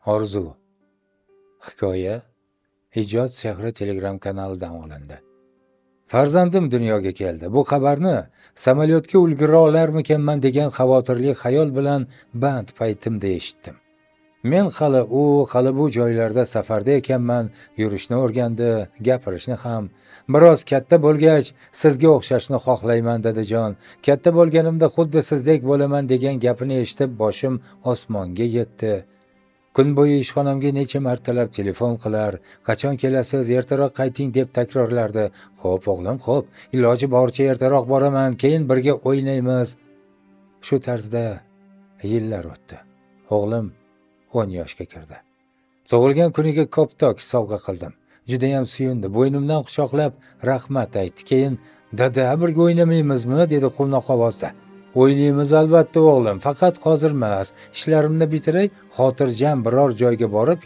Orzu. Hikoya Ijod sehri Telegram kanalidan olindi. Farzandim dunyoga keldi. Bu xabarni samolyotga ulgura olarmikanman degan xavotirli xayol bilan band paytimda eshitdim. Men hali bu joylarda safarda ekanman, yurishni o'rgandi, gapirishni ham. Biroz katta bo'lgach, sizga o'xshashni xohlayman dadajon. Katta bo'lganimda xuddi sizdek bo'laman degan gapini eshitib boshim osmonga yetdi. Kun bo'yi ishxonamga necha martalab telefon qilar, qachon kelasiz, ertaroq qayting deb takrorlardi. Xo'p o'g'lim, xo'p, iloji boricha ertaroq boraman, keyin birga o'ynaymiz. Shu tarzda yillar o'tdi. O'g'lim 10 yoshga kirdi. Tug'ilgan kuniga koptok sovg'a qildim. Judayam suyundi. Bo'ynimdan quchoqlab rahmat aytdi. Keyin dada birga o'ynamaymizmi dedi quvnoq ovozda. O'ynaymiz albatta o'g'lim, faqat hozir emas. Ishlarimni bitiray, xotirjam biror joyga borib